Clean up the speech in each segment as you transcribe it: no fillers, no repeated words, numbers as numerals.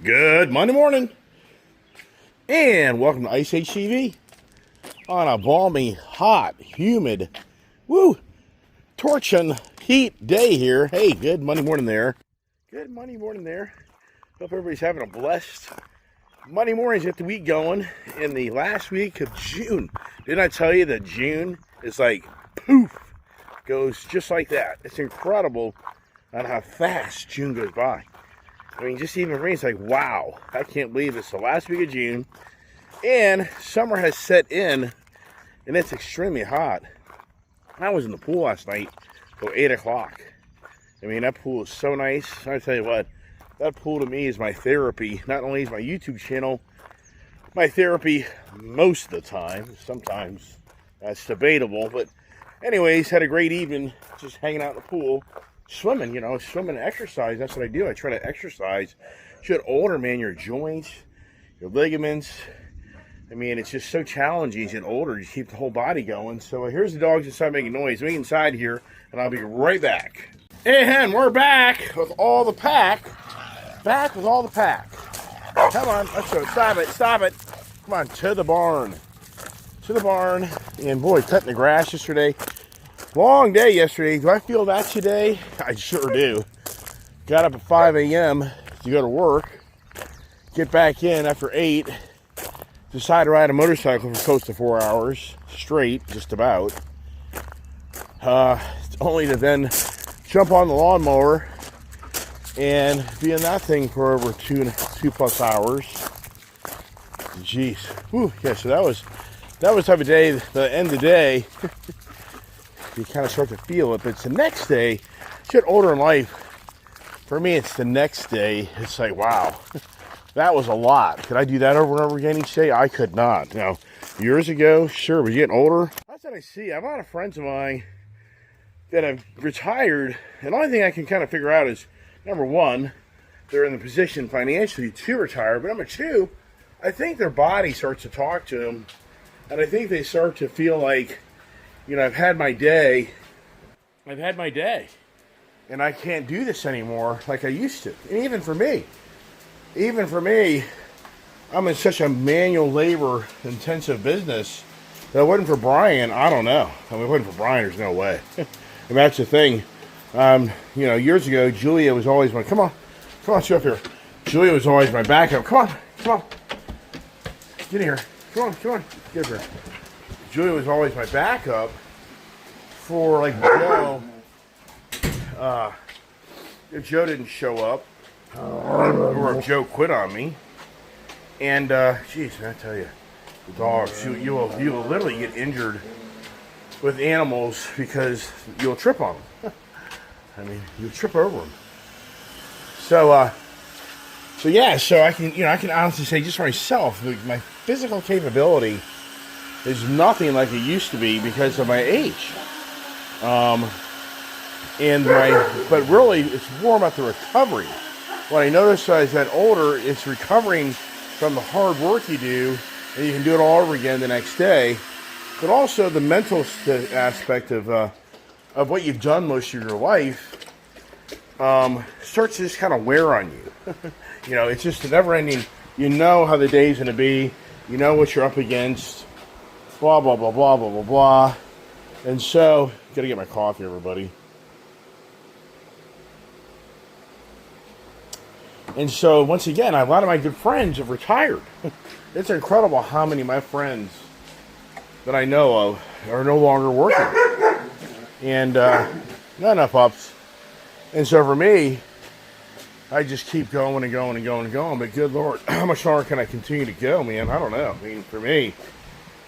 Good Monday morning, and welcome to Ice Age TV on a balmy, hot, humid, torching heat day here. Hey, good Monday morning there. Good Monday morning there. Hope everybody's having a blessed Monday morning. Get the week going in the last week of June. Didn't I tell you that June is like poof, goes just like that? It's incredible on how fast June goes by. I mean, just even for me, it's like, wow, I can't believe it's the last week of June, and summer has set in, and it's extremely hot. I was in the pool last night till 8 o'clock. I mean, that pool is so nice. I tell you what, that pool to me is my therapy. Not only is my YouTube channel my therapy most of the time, sometimes that's debatable, but anyways, had a great evening just hanging out in the pool. Swimming, swimming and exercise. That's what I do. I try to exercise. As you get older, man, your joints, your ligaments. I mean, it's just so challenging as you get older. You keep the whole body going. So here's the dogs inside making noise. Wait inside here, and I'll be right back. And we're back with all the pack. Back with all the pack. Come on, let's go. Stop it, stop it. Come on, to the barn. To the barn. And boy, cutting the grass yesterday. Long day yesterday. Do I feel that today? I sure do. Got up at 5 a.m. to go to work. Get back in after 8. Decided to ride a motorcycle for close to 4 hours straight, just about. Only to then jump on the lawnmower and be in that thing for over 2+ hours. Jeez. Whew. Yeah, so that was the type of day, the end of the day. You kind of start to feel it, but it's the next day. As you get older in life, for me, it's the next day. It's like, wow, that was a lot. Could I do that over and over again each day? I could not. Now, years ago, sure, but getting older, that's what I see. I have a lot of friends of mine that have retired, and the only thing I can kind of figure out is, number one, they're in the position financially to retire, but number two, I think their body starts to talk to them, and I think they start to feel like, I've had my day, and I can't do this anymore like I used to. And even for me, I'm in such a manual labor intensive business that if it wasn't for Brian, I don't know. I mean, if it wasn't for Brian, there's no way. And that's the thing. Years ago, Julia was always come on, sit up here. Julia was always my backup. Come on. Get in here. Come on. Get up here. Julia was always my backup for like Joe. If Joe didn't show up, or if Joe quit on me, and geez, I tell you, the dogs, you will literally get injured with animals because you'll trip on them. I mean, you'll trip over them. So I can honestly say just for myself, my physical capability is nothing like it used to be because of my age. But really, it's more about the recovery. What I noticed as I got older, it's recovering from the hard work you do, and you can do it all over again the next day. But also the mental aspect of what you've done most of your life starts to just kind of wear on you. It's just a never-ending. You know how the day's going to be. You know what you're up against. Blah, blah, blah, blah, blah, blah, blah. And so, gotta get my coffee, everybody. And so, once again, a lot of my good friends have retired. It's incredible how many of my friends that I know of are no longer working. And, not enough ups. And so for me, I just keep going and going and going and going. But good Lord, how much longer can I continue to go, man? I don't know. I mean, for me,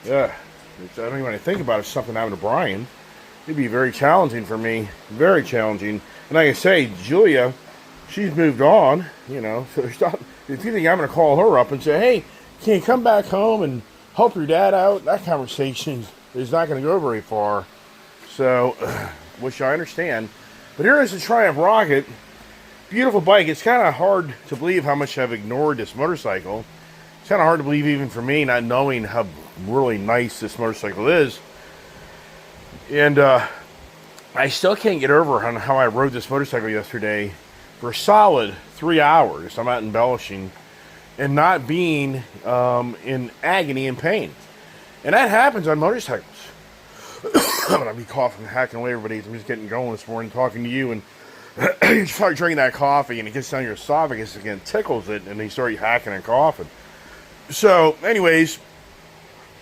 yeah, I don't even want to think about it. Something happened to Brian. It'd be very challenging for me. Very challenging. And like I say, Julia, she's moved on, So there's not, if you think I'm going to call her up and say, hey, can you come back home and help your dad out? That conversation is not going to go very far. So, which I understand. But here is the Triumph Rocket. Beautiful bike. It's kind of hard to believe how much I've ignored this motorcycle. It's kind of hard to believe even for me, not knowing how really nice this motorcycle is. And I still can't get over on how I rode this motorcycle yesterday for a solid 3 hours. I'm out embellishing and not being in agony and pain. And that happens on motorcycles. I'm going to be coughing, hacking away, everybody. I'm just getting going this morning talking to you, and you start drinking that coffee, and it gets down your esophagus again, tickles it, and you start hacking and coughing. So, anyways,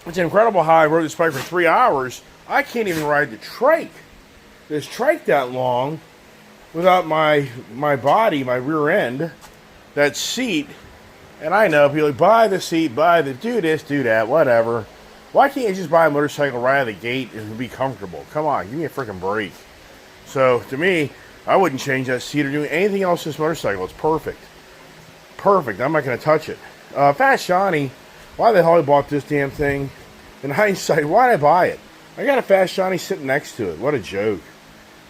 it's incredible how I rode this bike for 3 hours. I can't even ride this trike that long without my body, my rear end, that seat. And I know people are like, buy the seat, do this, do that, whatever. Why can't you just buy a motorcycle right out of the gate and be comfortable? Come on, give me a freaking break. So, to me, I wouldn't change that seat or do anything else to this motorcycle. It's perfect. Perfect. I'm not going to touch it. Fast Johnny, why the hell I bought this damn thing? In hindsight, why did I buy it? I got a Fast Johnny sitting next to it. What a joke.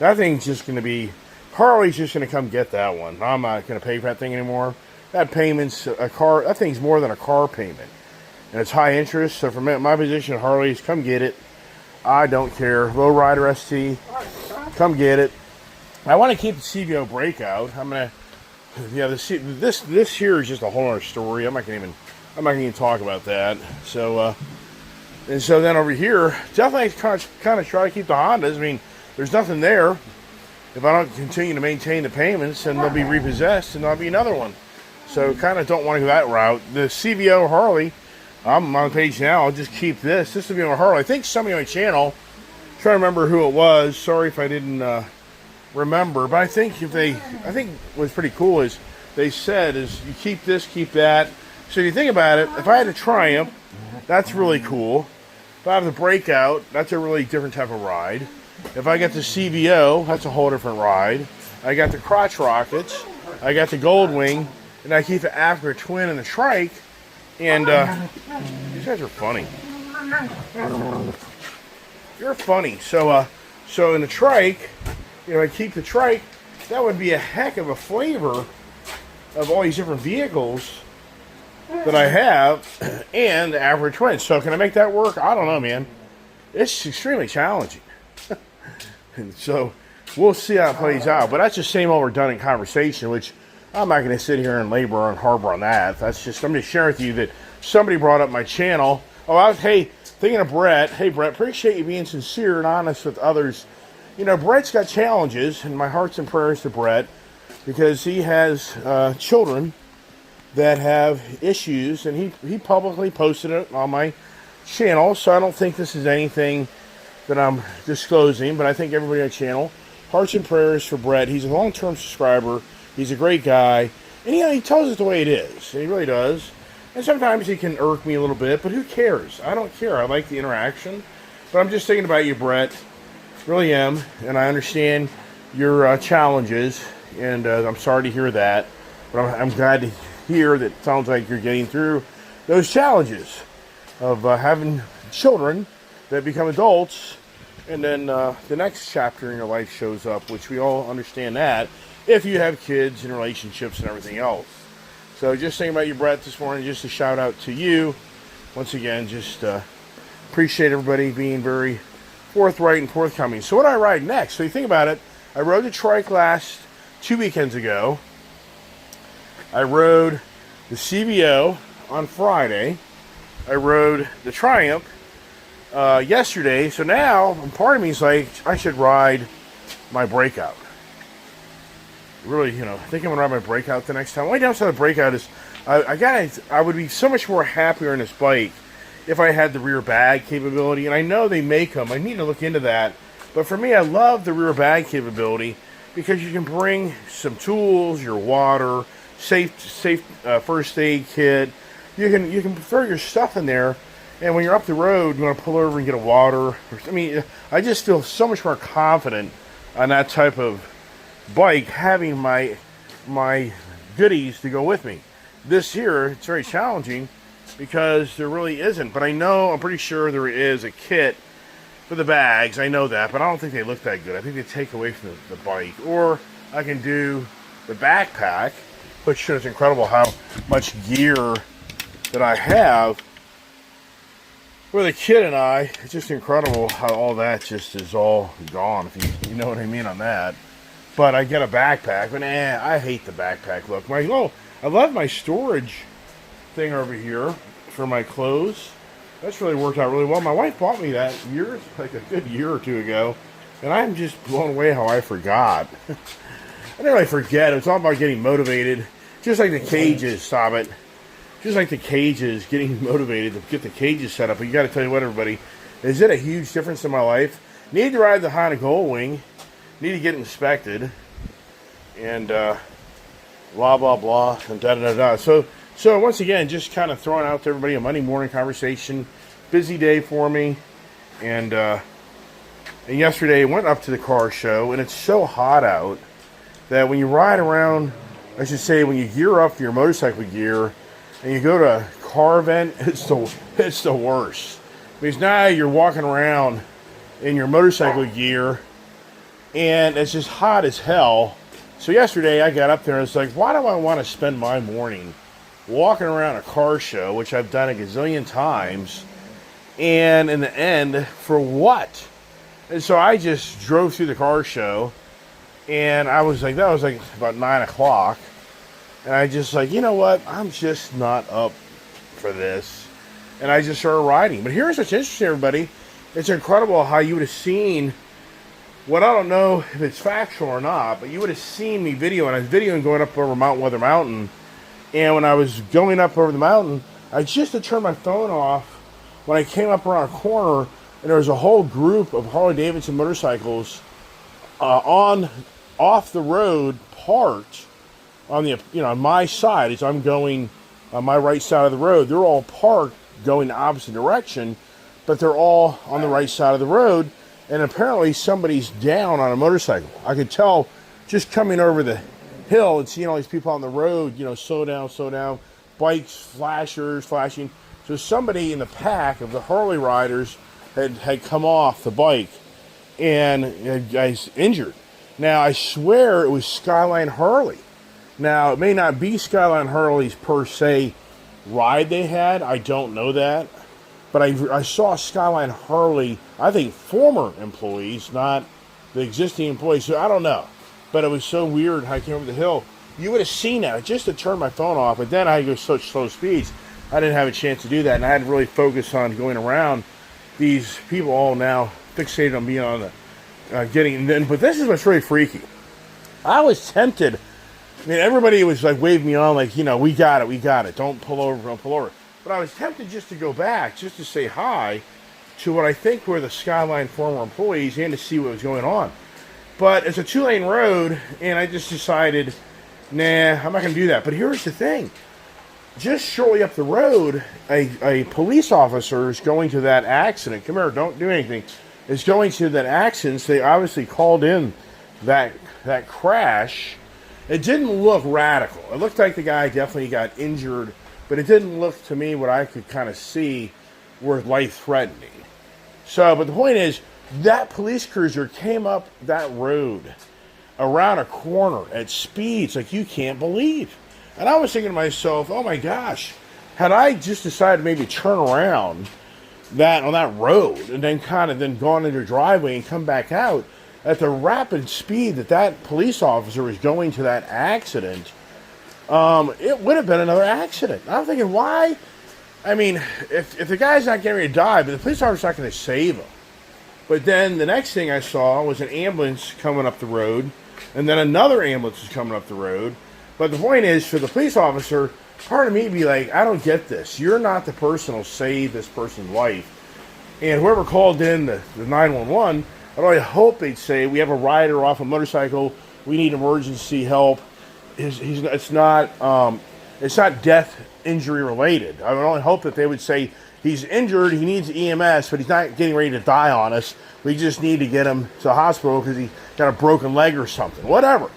That thing's just going to be... Harley's just going to come get that one. I'm not going to pay for that thing anymore. That payment's a car... That thing's more than a car payment. And it's high interest, so from my position at Harley's, come get it. I don't care. Low Rider ST, come get it. I want to keep the CVO Breakout. I'm gonna, yeah. This here is just a whole other story. I'm not gonna even talk about that. So, and so then over here, definitely kind of try to keep the Hondas. I mean, there's nothing there. If I don't continue to maintain the payments, then they'll be repossessed, and there'll be another one. So, kind of don't want to go that route. The CVO Harley. I'm on the page now. I'll just keep this. This will be on Harley. I think somebody on my channel, I'm trying to remember who it was. Sorry if I didn't remember. But I think what's pretty cool is they said is you keep this, keep that. So if you think about it, if I had a Triumph, that's really cool. If I have the Breakout, that's a really different type of ride. If I get the CVO, that's a whole different ride. I got the Crotch Rockets. I got the Goldwing. And I keep the Africa Twin and the Trike. And these guys are funny. You're funny. So in the Trike, I keep the Trike. That would be a heck of a flavor of all these different vehicles that I have, and the Africa Twin. So can I make that work? I don't know, man. It's extremely challenging. And so we'll see how it plays out. But that's the same old redundant conversation, which I'm not going to sit here and labor and harbor on that. I'm just sharing with you that somebody brought up my channel. Hey, thinking of Brett. Hey, Brett, appreciate you being sincere and honest with others. Brett's got challenges, and my hearts and prayers to Brett, because he has children that have issues, and he publicly posted it on my channel, so I don't think this is anything that I'm disclosing, but I think everybody on the channel, hearts and prayers for Brett. He's a long-term subscriber. He's a great guy, and he tells us the way it is. He really does. And sometimes he can irk me a little bit, but who cares? I don't care. I like the interaction. But I'm just thinking about you, Brett. Really am, and I understand your challenges, and I'm sorry to hear that. But I'm glad to hear that it sounds like you're getting through those challenges of having children that become adults, and then the next chapter in your life shows up, which we all understand that. If you have kids and relationships and everything else. So just thinking about you, Brett, this morning, just a shout out to you. Once again, just appreciate everybody being very forthright and forthcoming. So what do I ride next? So you think about it, I rode the Trike last 2 weekends ago. I rode the CVO on Friday. I rode the Triumph yesterday. So now, part of me is like, I should ride my Breakout. Really, I think I'm going to ride my Breakout the next time. The only downside of the Breakout is I would be so much more happier on this bike if I had the rear bag capability. And I know they make them. I need to look into that. But for me, I love the rear bag capability because you can bring some tools, your water, safe first aid kit. You can throw your stuff in there. And when you're up the road, you want to pull over and get a water. I mean, I just feel so much more confident on that type of bike, having my goodies to go with me. This here, it's very challenging because there really isn't. But I'm pretty sure there is a kit for the bags. I know that, but I don't think they look that good. I think they take away from the bike. Or I can do the backpack, which is incredible how much gear that I have. With a kid and I, it's just incredible how all that just is all gone, if you know what I mean on that. But I get a backpack, but I hate the backpack look. I love my storage thing over here for my clothes. That's really worked out really well. My wife bought me that like a good year or two ago, and I'm just blown away how I forgot. I didn't really forget. It's all about getting motivated. Just like the cages, stop it. Just like the cages, getting motivated to get the cages set up. But you got to tell you what, everybody, is it a huge difference in my life? Need to ride the Honda Goldwing. Need to get inspected. And blah, blah, blah, and da-da-da-da. So once again, just kind of throwing out to everybody a Monday morning conversation. Busy day for me. And yesterday I went up to the car show, and it's so hot out that when you ride around, I should say when you gear up for your motorcycle gear and you go to a car event, it's the worst. Because now you're walking around in your motorcycle gear and it's just hot as hell. So yesterday I got up there and it's like, why do I want to spend my morning walking around a car show, which I've done a gazillion times, and in the end, for what? And so I just drove through the car show, and I was like, that was like about 9 o'clock, and I just like, you know what, I'm just not up for this, and I just started riding. But here's what's interesting, everybody. It's incredible how you would have seen what, I don't know if it's factual or not, but you would have seen me video, and I was videoing going up over Mount Weather Mountain. And when I was going up over the mountain, I just had turned my phone off when I came up around a corner, and there was a whole group of Harley-Davidson motorcycles off the road, parked on the on my side as I'm going on my right side of the road. They're all parked going the opposite direction, but they're all on the right side of the road. And apparently somebody's down on a motorcycle. I could tell just coming over the hill and seeing all these people on the road, slow down, bikes, flashers, flashing. So somebody in the pack of the Harley riders had come off the bike and guy's injured. Now, I swear it was Skyline Harley. Now, it may not be Skyline Harley's per se ride they had. I don't know that. But I saw Skyline Harley, I think former employees, not the existing employees. So I don't know. But it was so weird how I came over the hill. You would have seen that. I just had turned my phone off, but then I had to go such slow speeds. I didn't have a chance to do that, and I had to really focus on going around. These people all now fixated on being on the but this is what's really freaky. I was tempted. I mean, everybody was like waving me on, like, we got it. Don't pull over. But I was tempted just to go back, just to say hi to what I think were the Skyline former employees and to see what was going on. But it's a 2-lane road, and I just decided, nah, I'm not going to do that. But here's the thing. Just shortly up the road, a police officer is going to that accident. Come here, don't do anything. Is going to that accident. So they obviously called in that crash. It didn't look radical. It looked like the guy definitely got injured, but it didn't look to me what I could kind of see were life-threatening. So, but the point is, that police cruiser came up that road around a corner at speeds like you can't believe. And I was thinking to myself, oh my gosh, had I just decided to maybe turn around on that road and then gone into your driveway and come back out at the rapid speed that police officer was going to that accident, it would have been another accident. I'm thinking, why? I mean, if the guy's not getting ready to die, but the police officer's not going to save him. But then the next thing I saw was an ambulance coming up the road, and then another ambulance was coming up the road. But the point is, for the police officer, part of me would be like, I don't get this. You're not the person who'll save this person's life. And whoever called in the 911, I really hope they'd say, we have a rider off a motorcycle, we need emergency help. It's not death injury related. I would only hope that they would say, he's injured, he needs EMS, but he's not getting ready to die on us. We just need to get him to the hospital because he got a broken leg or something. Whatever.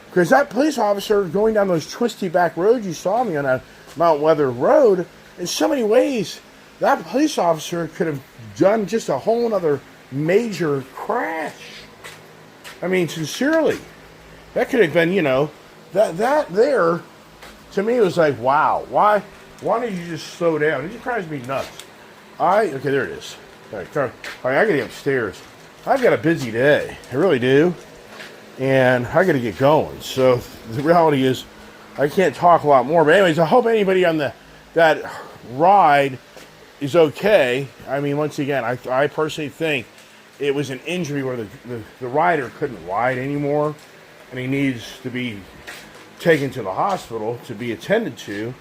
Because that police officer going down those twisty back roads you saw me on that Mount Weather Road, in so many ways, that police officer could have done just a whole other major crash. I mean, sincerely. That could have been, that there, to me, it was like, wow. Why don't you just slow down? It just drives me nuts. Okay, there it is. All right, I got to get upstairs. I've got a busy day. I really do. And I got to get going. So the reality is, I can't talk a lot more. But anyways, I hope anybody on the that ride is okay. I mean, once again, I personally think it was an injury where the rider couldn't ride anymore, and he needs to be taken to the hospital to be attended to.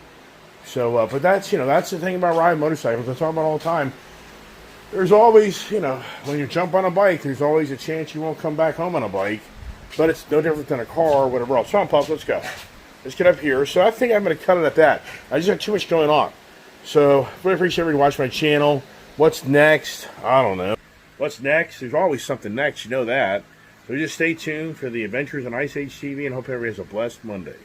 So, but that's, that's the thing about riding motorcycles. I talk about all the time. There's always, when you jump on a bike, there's always a chance you won't come back home on a bike. But it's no different than a car or whatever else. So, Pup, let's go. Let's get up here. So I think I'm going to cut it at that. I just have too much going on. So, really appreciate everybody watching my channel. What's next? I don't know. What's next? There's always something next. You know that. So just stay tuned for the Adventures on Ice Age TV, and hope everybody has a blessed Monday.